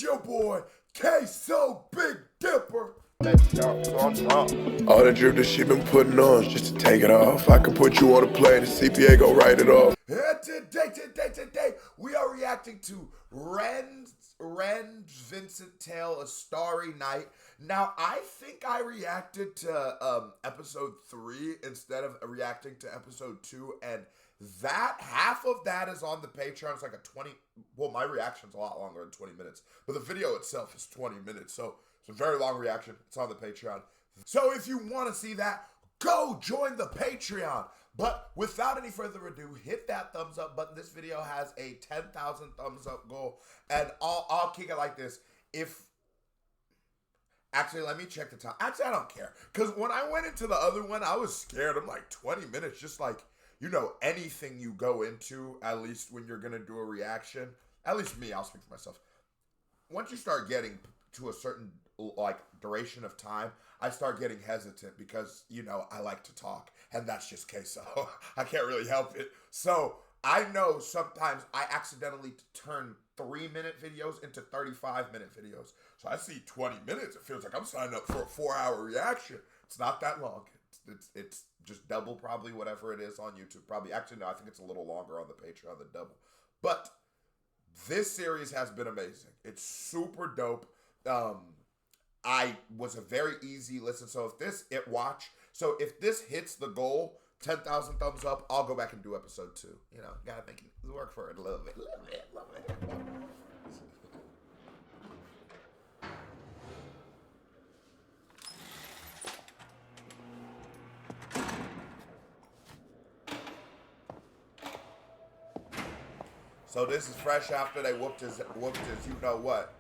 your boy, K-So Big Dipper. All the drip that she been putting on just to take it off. I can put you on a plane, the CPA gon' write it off. And today, we are reacting to Ren's Vincent tale, A Starry Night. Now, I think I reacted to episode 3 instead of reacting to episode 2, and that half of that is on the Patreon. It's like a 20, well, my reaction's a lot longer than 20 minutes, but the video itself is 20 minutes, so it's a very long reaction. It's on the Patreon. So if you want to see that, go join the Patreon. But without any further ado, hit that thumbs up button. This video has a 10,000 thumbs up goal, and I'll kick it like this. Actually, let me check the time. Actually, I don't care, because when I went into the other one, I was scared. I'm like, 20 minutes, just like, you know, anything you go into, at least when you're going to do a reaction, at least me, I'll speak for myself. Once you start getting to a certain, like, duration of time, I start getting hesitant because, you know, I like to talk, and that's just K-So. I can't really help it. So I know sometimes I accidentally turn 3-minute videos into 35-minute videos. So I see 20 minutes. It feels like I'm signing up for a 4-hour reaction. It's not that long. It's just double probably whatever it is on YouTube. Probably, actually, no, I think it's a little longer on the Patreon than double. But this series has been amazing. It's super dope. I was a very easy listen. So if this hits the goal, 10,000 thumbs up, I'll go back and do episode 2. You know, gotta make it work for it a little bit. So this is fresh after they whooped his you know what.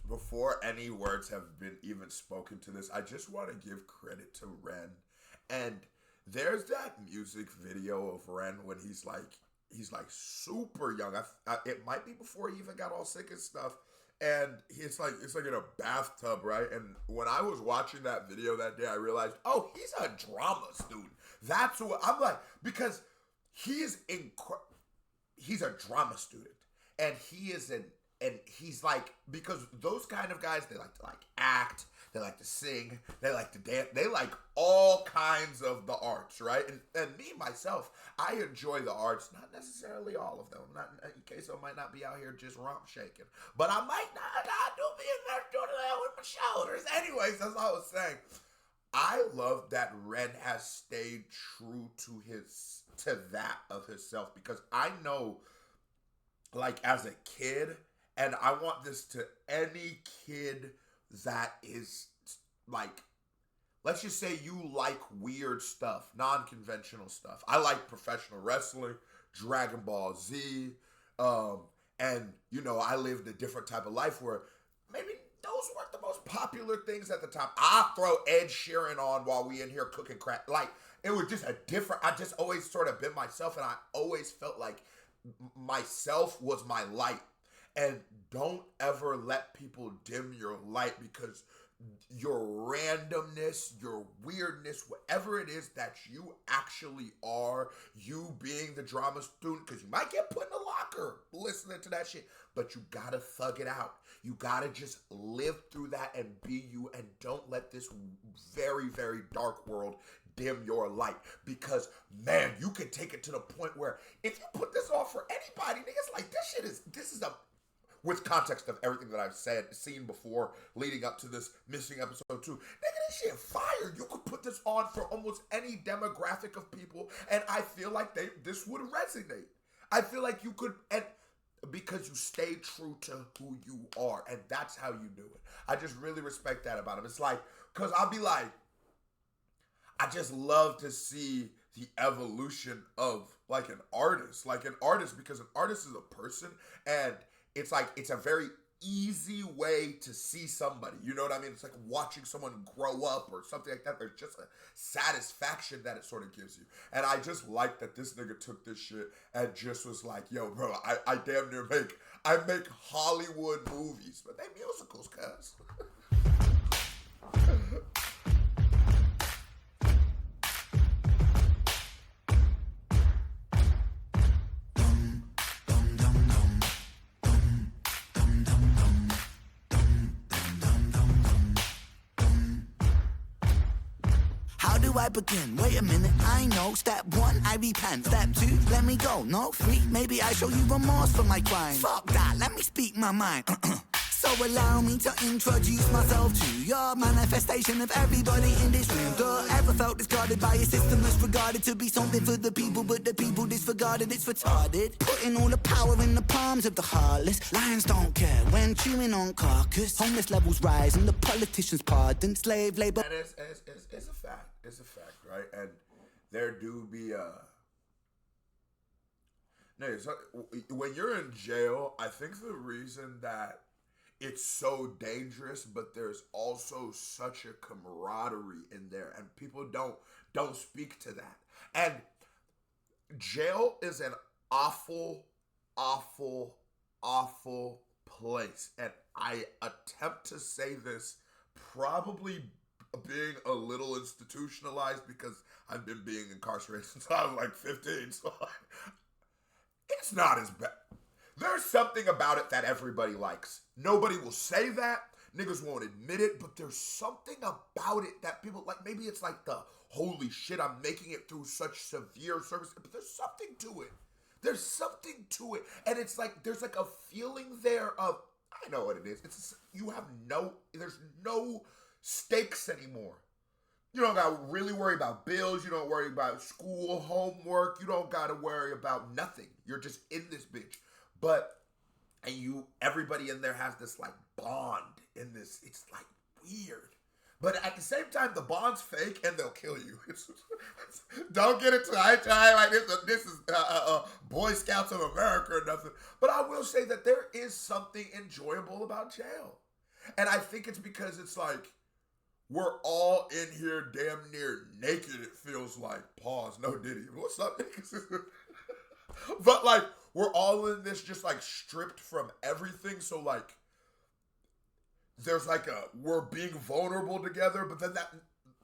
Before any words have been even spoken to this, I just want to give credit to Ren. And there's that music video of Ren when he's like super young. It might be before he even got all sick and stuff. And it's like in a bathtub, right? And when I was watching that video that day, I realized, oh, he's a drama student. That's what I'm like, because he's a drama student, and he's like, because those kind of guys, they like to act, they like to sing, they like to dance, they like all kinds of the arts, right? And me, myself, I enjoy the arts, not necessarily all of them. Not in case I might not be out here just romp shaking, but I might not do be in there doing that with my shoulders. Anyways, that's all I was saying. I love that Ren has stayed true to that of himself, because I know, like, as a kid, and I want this to any kid that is, like, let's just say you like weird stuff, non-conventional stuff. I like professional wrestling, Dragon Ball Z, and, you know, I lived a different type of life where maybe those weren't the most popular things at the time. I throw Ed Sheeran on while we in here cooking crack. Like, it was just I just always sort of been myself, and I always felt like myself was my light. And don't ever let people dim your light, because your randomness, your weirdness, whatever it is that you actually are, you being the drama student, because you might get put in a locker listening to that shit, but you gotta thug it out. You gotta just live through that and be you, and don't let this very, very dark world dim your light, because, man, you could take it to the point where if you put this on for anybody, niggas, like, this is a, with context of everything that I've seen before leading up to this missing episode 2. Nigga, this shit fire. You could put this on for almost any demographic of people, and I feel like this would resonate. I feel like you could, and because you stay true to who you are, and that's how you do it. I just really respect that about him. It's like, because I'll be like, I just love to see the evolution of, like, an artist, because an artist is a person, and it's like, it's a very easy way to see somebody. You know what I mean? It's like watching someone grow up or something like that. There's just a satisfaction that it sort of gives you. And I just like that this nigga took this shit and just was like, yo, bro, I damn near make Hollywood movies, but they musicals, cuz. I begin? Wait a minute, I know. Step 1, I repent. Step 2, let me go. No, 3, maybe I show you remorse for my crime. Fuck that, let me speak my mind. So allow me to introduce myself to your manifestation of everybody in this room. Ever felt discarded by a system that's regarded to be something for the people, but the people disregarded, it's retarded. Putting all the power in the palms of the heartless. Lions don't care when chewing on carcass. Homeless levels rise and the politicians pardon. Slave labor. And it's a fact. It's a fact, right? And there do be when you're in jail, I think the reason that it's so dangerous, but there's also such a camaraderie in there, and people don't speak to that. And jail is an awful, awful, awful place. And I attempt to say this probably being a little institutionalized because I've been being incarcerated since I was like 15, so it's not as bad. There's something about it that everybody likes. Nobody will say that. Niggas won't admit it, but there's something about it that people like. Maybe it's like the holy shit, I'm making it through such severe service, but there's something to it. There's something to it. And it's like, there's like a feeling there of, I know what it is. There's no stakes anymore. You don't gotta really worry about bills. You don't worry about school, homework. You don't gotta worry about nothing. You're just in this bitch. Everybody in there has this like bond in this. It's like weird. But at the same time, the bond's fake and they'll kill you. Don't get it twisted like this is Boy Scouts of America or nothing. But I will say that there is something enjoyable about jail. And I think it's because it's like, we're all in here damn near naked, it feels like. Pause, no Diddy. What's up, niggas? But like, we're all in this just like stripped from everything. So like, there's like we're being vulnerable together, but then that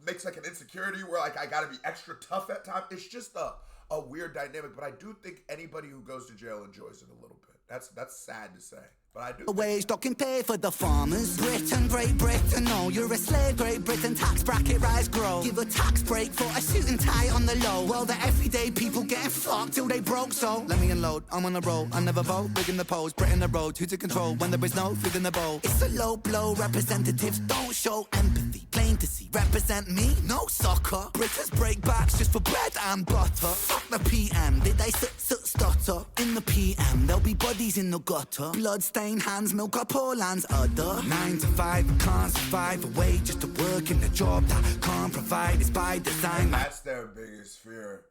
makes like an insecurity where like I gotta be extra tough at times. It's just a weird dynamic, but I do think anybody who goes to jail enjoys it a little bit. That's sad to say. But I do. The wage stocking pay for the farmers. Britain, Great Britain, no, you're a slave. Great Britain, tax bracket rise, grow. Give a tax break for a suit and tie on the low. Well, the everyday people getting fucked till they broke, so let me unload, I'm on a roll. I never vote, big in the polls, Britain the road. Who to control when there is no food in the bowl? It's a low blow, representatives don't show empathy. Plain to see, represent me, no soccer. Britons break backs just for bread and butter. Fuck the PM, did they stutter? In the PM, there'll be bodies in the gutter. Blood stained hands, milk up poor land's udder. 9 to 5, can't survive away just to work in a job that can't provide. It's by design. That's their biggest fear.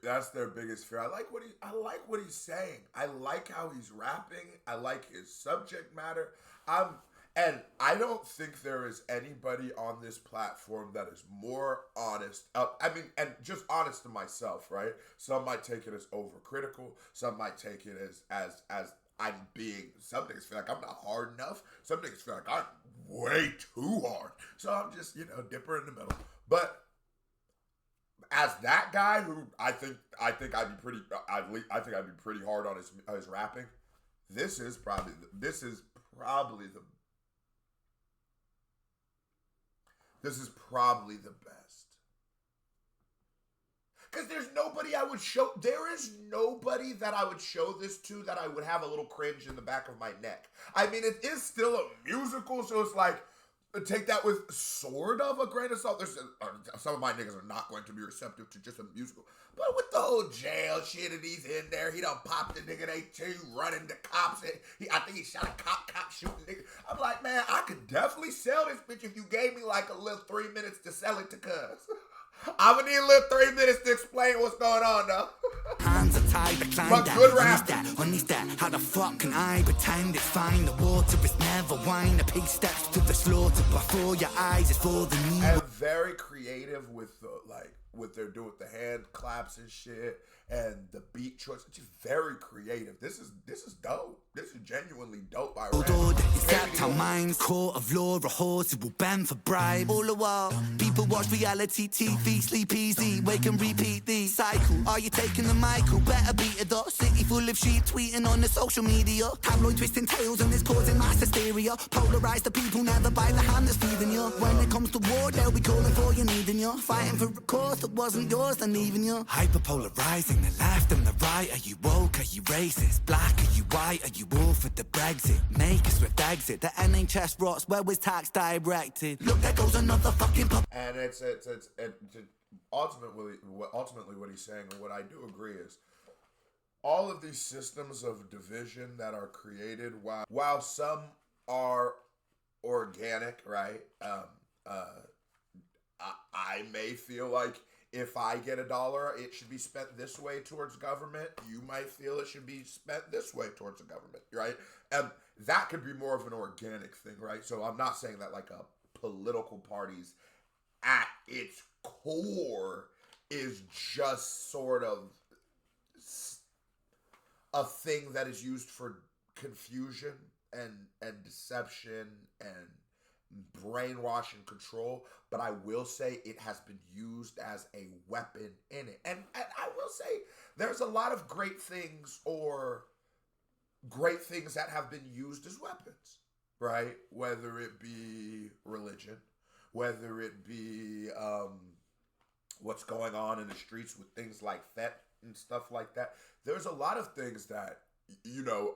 That's their biggest fear. I like what he's saying. I like how he's rapping. I like his subject matter. And I don't think there is anybody on this platform that is more honest. And just honest to myself, right? Some might take it as overcritical. Some might take it as I'm being. Some niggas feel like I'm not hard enough. Some niggas feel like I'm way too hard. So I'm just, dipper in the middle. But as that guy who I think I'd be pretty hard on his rapping. This is probably the best. Because there is nobody that I would show this to that I would have a little cringe in the back of my neck. I mean, it is still a musical, so it's like, take that with sort of a grain of salt. Some of my niggas are not going to be receptive to just a musical. But with the whole jail shit and he's in there, he done popped the nigga they two running the cops. I think he shot a cop shooting nigga. I'm like, man, I could definitely sell this bitch if you gave me like a little 3 minutes to sell it to cuz. I'm gonna need a little 3 minutes to explain what's going on, though. Hands are tied, but climb But down. good rap. Unleash that. How the fuck can I pretend it's fine? The water is never wine. A pig steps to the slaughter before your eyes. It's for the knee. And very creative with the, like, what they're doing with the hand claps and shit, and the beat choice. It's just very creative. This is dope. This is genuinely dope by Ren. Except our minds, court of law, a horse who will bend for bribe. All the while, people watch reality TV, sleep easy, wake and repeat the cycle. Are you taking the Michael? Better beat it up. City full of sheep tweeting on the social media. Tabloid twisting tails and it's causing mass hysteria. Polarize the people, never by the hand that's feeding you. When it comes to war, they'll be calling for you, needing you. Fighting for a cause that wasn't yours, then leaving you. Hyperpolarizing the left and the right. Are you woke? Are you racist? Black? Are you white? Are you all for the Brexit? Make a swift exit. The NHS rots. Where was tax directed? Look, there goes another fucking pop. And it's ultimately what he's saying, and what I do agree is, all of these systems of division that are created, while some are organic, right? I may feel like if I get $1, it should be spent this way towards government. You might feel it should be spent this way towards the government, right? And that could be more of an organic thing, right? So I'm not saying that like a political party's at its core is just sort of a thing that is used for confusion and deception and brainwash and control, but I will say it has been used as a weapon in it. And I will say there's a lot of great things that have been used as weapons, right? Whether it be religion, whether it be what's going on in the streets with things like FET and stuff like that. There's a lot of things that, you know,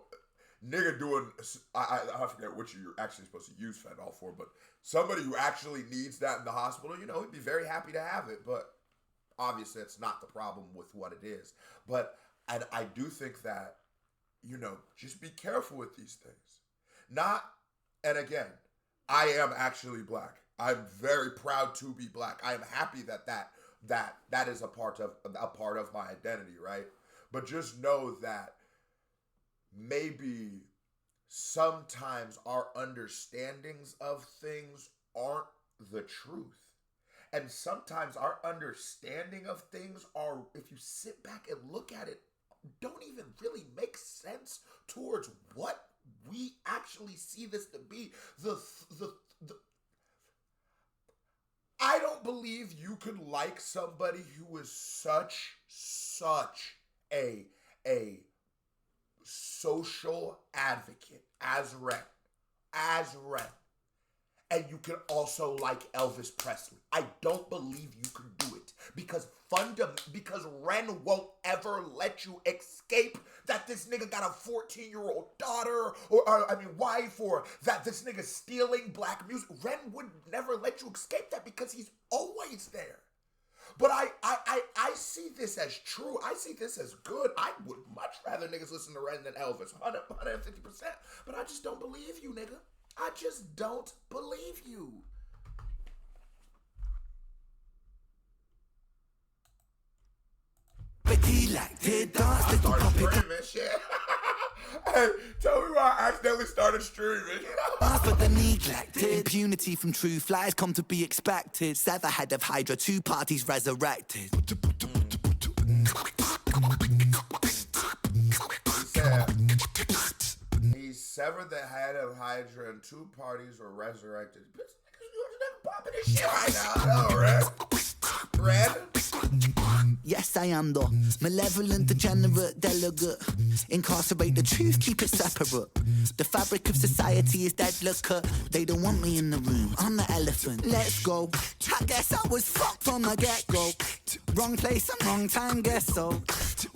nigga doing, I forget what you're actually supposed to use fentanyl for, but somebody who actually needs that in the hospital, you know, he'd be very happy to have it, but obviously it's not the problem with what it is. But I do think that, you know, just be careful with these things. And again, I am actually black. I'm very proud to be black. I am happy that is a part of my identity, right? But just know that maybe sometimes our understandings of things aren't the truth. And sometimes our understanding of things are, if you sit back and look at it, don't even really make sense towards what we actually see this to be. I don't believe you could like somebody who is such a social advocate as Ren, and you can also like Elvis Presley. I don't believe you can do it because Ren won't ever let you escape that this nigga got a 14-year-old daughter or wife, or that this nigga stealing black music. Ren would never let you escape that because he's always there. But I see this as true. I see this as good. I would much rather niggas listen to Ren than Elvis, 150%. But I just don't believe you, nigga. I just don't believe you. I started streaming shit. Hey, tell me why I accidentally started streaming. For the neglected, impunity from truth lies come to be expected. Sever head of Hydra, 2 parties resurrected. He severed the head of Hydra and 2 parties were resurrected. Bitch, niggas popping this shit right now. No, Red? Yes, I am though. Malevolent, degenerate, delegate. Incarcerate the truth, keep it separate. The fabric of society is dead, look cut. They don't want me in the room, I'm the elephant. Let's go. I guess I was fucked from the get-go. Wrong place and wrong time, guess so.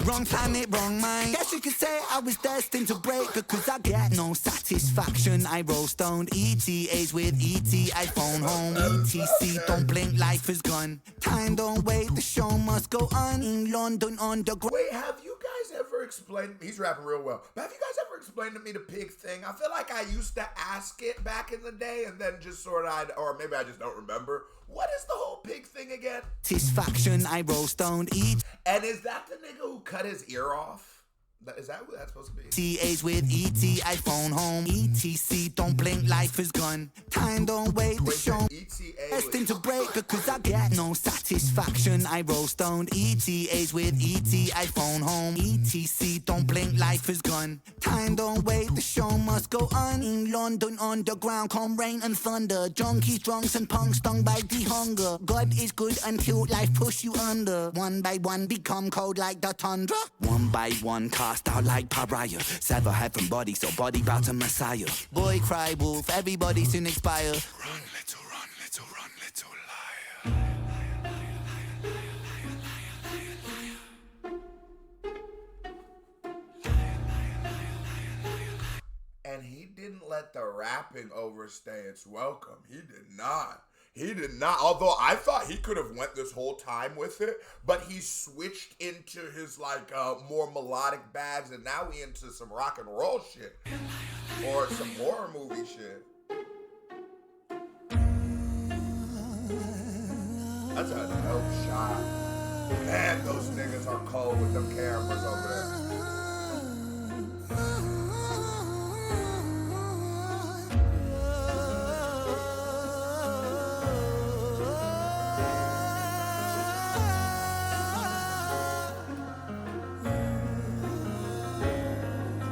Wrong planet, wrong mind. Guess you could say I was destined to break because I get no satisfaction. I roll stoned, ETAs with ET, I phone home. ETC, don't blink, life is gone. Time don't wait, the show must go on. In London underground. Wait, have you guys ever explained, he's rapping real well, but have you guys ever explained to me the pig thing? I feel like I used to ask it back in the day and then just sort of, or maybe I just don't remember. What is the whole pig thing again? Satisfaction, I roll stoned, eat. And is that the nigga who cut his ear off? Is that what that's supposed to be? TH with ET, I phone home. ETC, don't blink, life is gone. Time don't wait, the show destined to break because I get no satisfaction. I roll stoned. ETH with ET, I phone home. ETC, don't blink, life is gone. Time don't wait, the show must go on. In London underground, come rain and thunder. Junkies, drunks and punks stung by the hunger. God is good until life push you under. One by one become cold like the tundra. One by one cast out like pariah. Sever head from body, so body bow to Messiah. Boy cry wolf, everybody soon expire. Run, little liar. And he didn't let the rapping overstay its welcome. He did not. He did not. Although I thought he could have went this whole time with it, but he switched into his like more melodic bags, and now we into some rock and roll shit or some horror movie shit. That's a dope shot. Man, those niggas are cold with them cameras over there.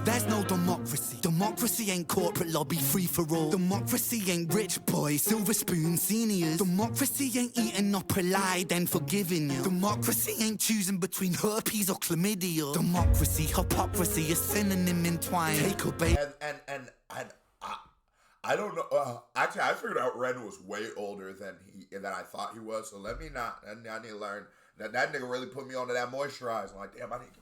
There's no democracy. Democracy ain't corporate lobby free for all. Democracy ain't rich boys, silver spoon seniors. Democracy ain't eating up a lie then forgiving you. Democracy ain't choosing between herpes or chlamydia. Democracy, hypocrisy, a synonym entwined. Take a bait. And I don't know. Actually, I figured out Ren was way older than I thought he was. So let me not. I need to learn that nigga really put me onto that moisturizer. I'm like, damn, I need to get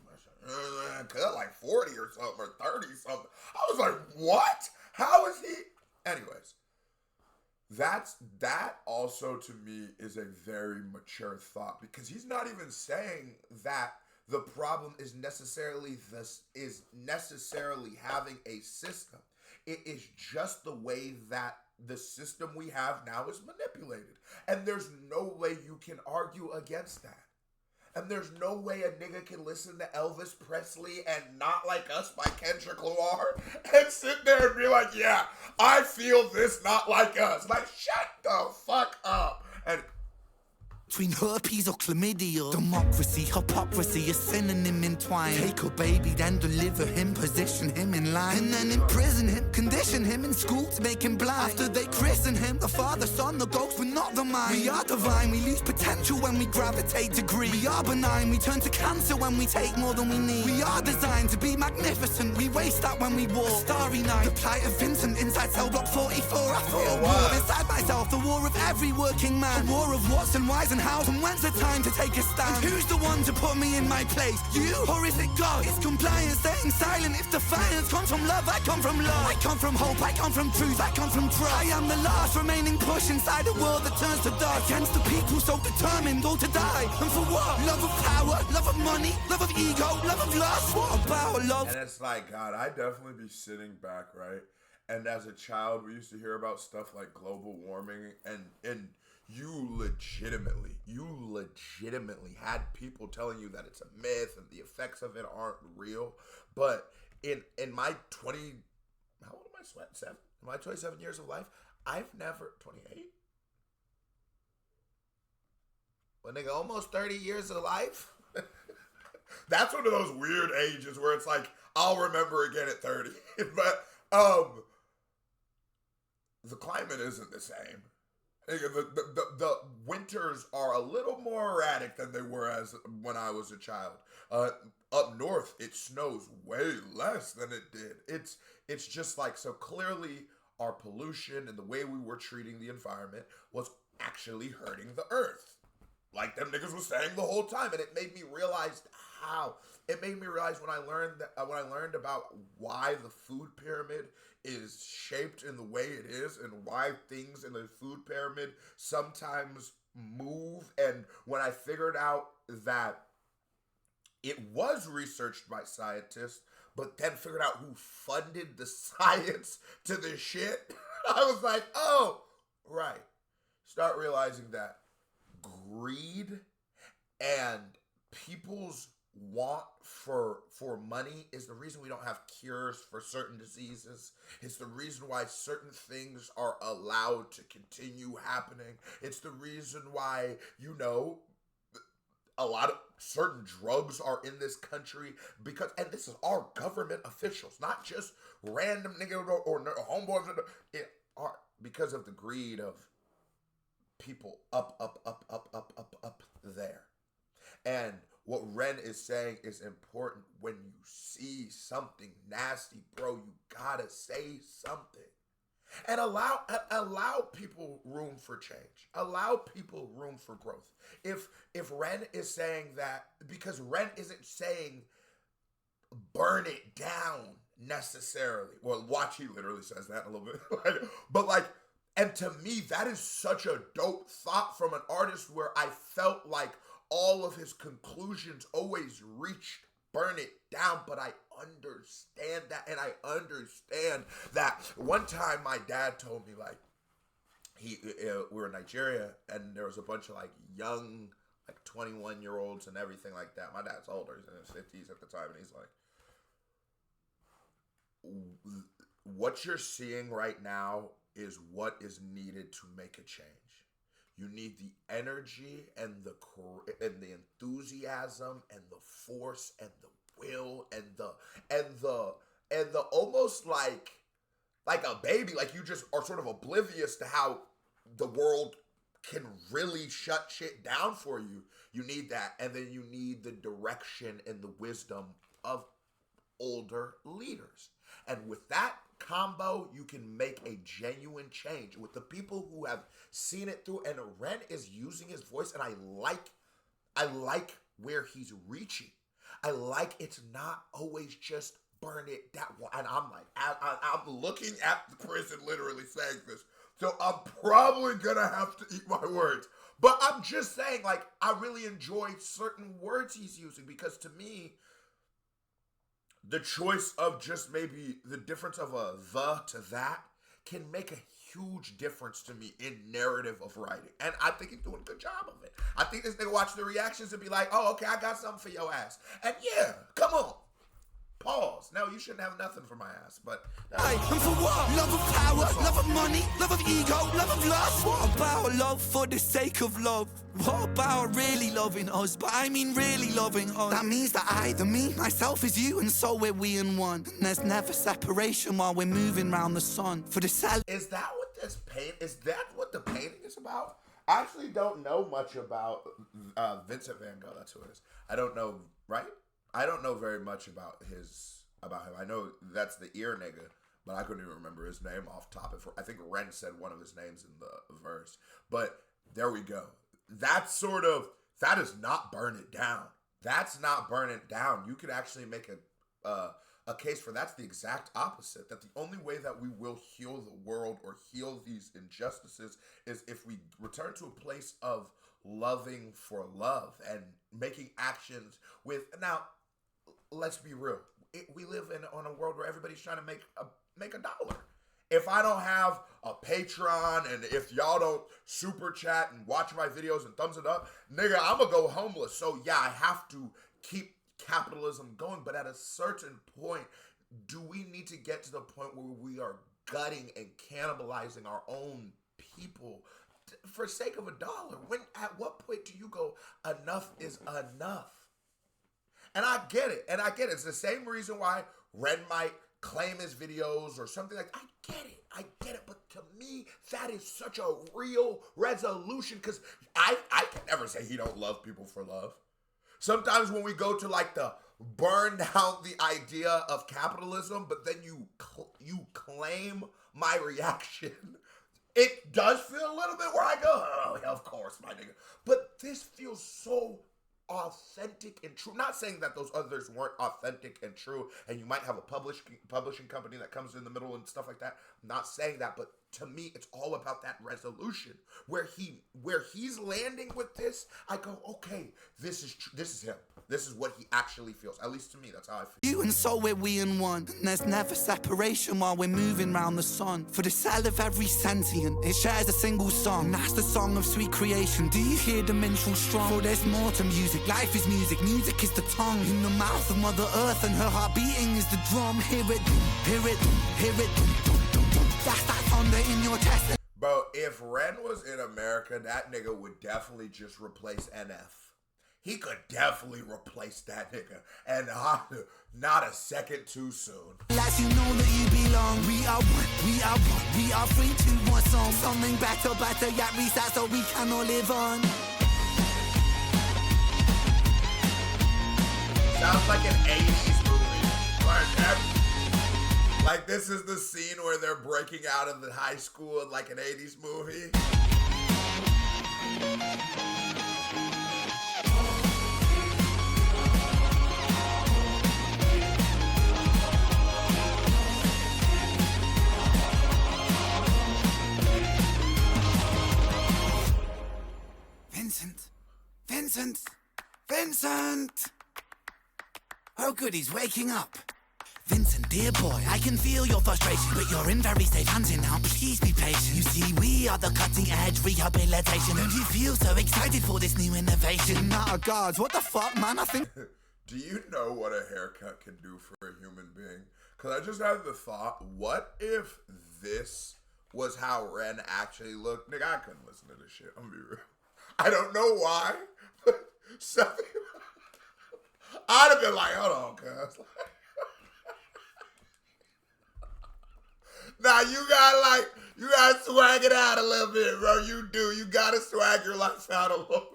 cut like 40 or something or 30 something. I was like, what? How is he? Anyways, that also to me is a very mature thought, because he's not even saying that the problem is necessarily having a system. It is just the way that the system we have now is manipulated. And there's no way you can argue against that. And there's no way a nigga can listen to Elvis Presley and Not Like Us by Kendrick Lamar and sit there and be like, yeah, I feel this Not Like Us. Like, shut the fuck up. And between herpes or chlamydia. Democracy, hypocrisy, a synonym entwined. Take a baby, then deliver him, position him in line, and then imprison him, condition him in school to make him blind. After they christen him, the Father, Son, the ghost, we're not the mind. We are divine, we lose potential when we gravitate degree. We are benign, we turn to cancer when we take more than we need. We are designed to be magnificent, we waste that when we walk. A starry night, the plight of Vincent inside cell block 44. I fought a war inside myself, the war of every working man. A war of what's and why's and how's, and when's the time to take a stand? And who's the one to put me in my place? You? Or is it God? It's compliance, staying silent. If defiance comes from love, I come from love. I come from hope, I come from truth, I come from trust. I am the last remaining push inside a world that turns to dust. Against the people so determined, all to die. And for what? Love of power, love of money, love of ego, love of lust. What about love? And it's like, God, I'd definitely be sitting back, right? And as a child, we used to hear about stuff like global warming, and you legitimately had people telling you that it's a myth and the effects of it aren't real. But in my 20, how old am I? 7? In my 27 years of life, I've never, 28? Well, nigga, almost 30 years of life? That's one of those weird ages where it's like, I'll remember again at 30. But, the climate isn't the same. The winters are a little more erratic than they were as when I was a child. Up north, it snows way less than it did. It's just like, so clearly our pollution and the way we were treating the environment was actually hurting the earth. Like them niggas was saying the whole time. And it made me realize how. It made me realize when I learned about why the food pyramid is shaped in the way it is and why things in the food pyramid sometimes move. And when I figured out that it was researched by scientists, but then figured out who funded the science to the shit. I was like, oh, right. Start realizing that greed and people's want for money is the reason we don't have cures for certain diseases. It's the reason why certain things are allowed to continue happening. It's the reason why, a lot of certain drugs are in this country because, and this is our government officials, not just random niggas or homeboys, because of the greed of people up there. And what Ren is saying is important. When you see something nasty, bro, you gotta say something. And allow people room for change. Allow people room for growth. If Ren is saying that, because Ren isn't saying burn it down necessarily. Well, watch, he literally says that a little bit. And to me, that is such a dope thought from an artist where I felt like all of his conclusions always reached burn it down, but I understand that, and I understand that. One time my dad told me, like, we were in Nigeria, and there was a bunch of, like, young, like, 21-year-olds and everything like that. My dad's older, he's in his 50s at the time, and he's like, what you're seeing right now is what is needed to make a change. You need the energy and the enthusiasm and the force and the will and the almost like a baby, like you just are sort of oblivious to how the world can really shut shit down for you. You need that, and then you need the direction and the wisdom of older leaders. And with that combo, you can make a genuine change with the people who have seen it through. And Ren is using his voice, and I like where he's reaching. I like it's not always just burn it down. And I'm like, I'm looking at the prison literally saying this, so I'm probably gonna have to eat my words. But I'm just saying, like, I really enjoy certain words he's using, because to me, the choice of just maybe the difference of a the to that can make a huge difference to me in narrative of writing. And I think he's doing a good job of it. I think this nigga watch the reactions and be like, oh, okay, I got something for your ass. And yeah, come on. Pause. No, you shouldn't have nothing for my ass, but... Hey, and for what? Love of power, love of money, love of ego, love of lust. What about love for the sake of love? What about really loving us? But I mean really loving us. That means that I, the me, myself is you, and so we're we in one. And there's never separation while we're moving round the sun. For the cell... Is that what the painting is about? I actually don't know much about Vincent Van Gogh. That's who it is. I don't know, right? I don't know very much about him. I know that's the ear nigga, but I couldn't even remember his name off top. I think Ren said one of his names in the verse. But there we go. That is not burn it down. That's not burn it down. You could actually make a case for that's the exact opposite. That the only way that we will heal the world or heal these injustices is if we return to a place of loving for love and making actions with... Now, let's be real. We live on a world where everybody's trying to make a dollar. If I don't have a Patreon and if y'all don't super chat and watch my videos and thumbs it up, nigga, I'm gonna go homeless. So yeah, I have to keep capitalism going. But at a certain point, do we need to get to the point where we are gutting and cannibalizing our own people for sake of a dollar? At what point do you go, enough is enough? And I get it. It's the same reason why Ren might claim his videos or something like that. I get it. But to me, that is such a real resolution, because I can never say he don't love people for love. Sometimes when we go to like the burn down the idea of capitalism, but then you claim my reaction, it does feel a little bit where I go, oh, yeah, of course, my nigga. But this feels so authentic and true. Not saying that those others weren't authentic and true, and you might have a publishing company that comes in the middle and stuff like that. I'm not saying that, but to me, it's all about that resolution where he's landing with this. I go, okay, this is him. This is what he actually feels. At least to me, that's how I feel. You and so we're we in one, and there's never separation while we're moving round the sun. For the cell of every sentient, it shares a single song, and that's the song of sweet creation. Do you hear the minstrel strong? For there's more to music, life is music, music is the tongue. In the mouth of Mother Earth, and her heart beating is the drum. Hear it, hear it, hear it. That's that thunder in your chest. Bro, if Ren was in America, that nigga would definitely just replace NF. He could definitely replace that nigga, and not a second too soon. Let you know that you belong. We are one, we are one, we are free to one song. Something better, better, yet reset so we can all live on. Sounds like an 80s movie. Like this is the scene where they're breaking out of the high school in like an 80s movie. Vincent! Vincent! Oh good, he's waking up. Vincent, dear boy, I can feel your frustration, but you're in very safe hands here now, please be patient. You see, we are the cutting-edge rehabilitation. Don't you feel so excited for this new innovation? Not a guards, what the fuck, man, I think... Do you know what a haircut can do for a human being? Because I just had the thought, what if this was how Ren actually looked? Nigga, I couldn't listen to this shit, I'm gonna be real. I don't know why, but something... I'd have been like, hold on, cuz. Nah, you gotta swag it out a little bit, bro. You do. You gotta swag your life out a little bit.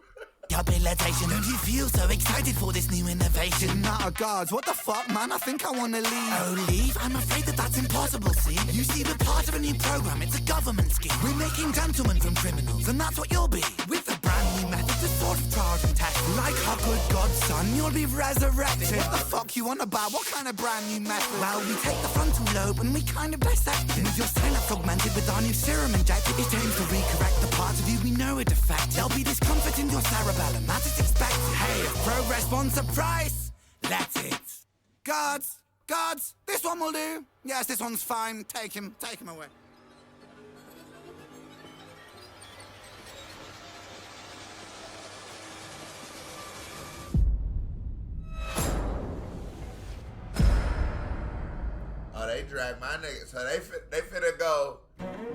Rehabilitation, don't you feel so excited for this new innovation? Not a guards, what the fuck, man? I think I wanna leave. Oh, leave? I'm afraid that that's impossible, see? You see, we're part of a new program, it's a government scheme. We're making gentlemen from criminals, and that's what you'll be. With a brand new method to sort of trials and tests. Like our good godson, you'll be resurrected. What the fuck you on about? What kind of brand new method? Well, we take the frontal lobe and we kind of dissect it. With your synapse fragmented with our new serum injected. It's aimed to recorrect the parts of you we know are defective. There'll be discomfort in your cerebellum, that is expected. Hey, if progress wants a price, let it. Guards, this one will do. Yes, this one's fine. Take him away. Oh, they drag my niggas. So they finna go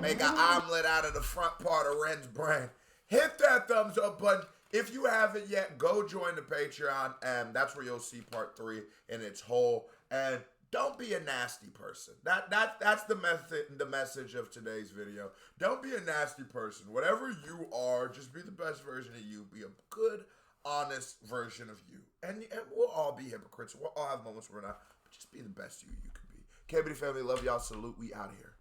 make an omelet out of the front part of Ren's brain. Hit that thumbs up button. If you haven't yet, go join the Patreon, and that's where you'll see part 3 in its whole. And don't be a nasty person. That's the message of today's video. Don't be a nasty person. Whatever you are, just be the best version of you. Be a good, honest version of you. And we'll all be hypocrites. We'll all have moments where we're not. But just be the best you can be. KBD family, love y'all. Salute. We out of here.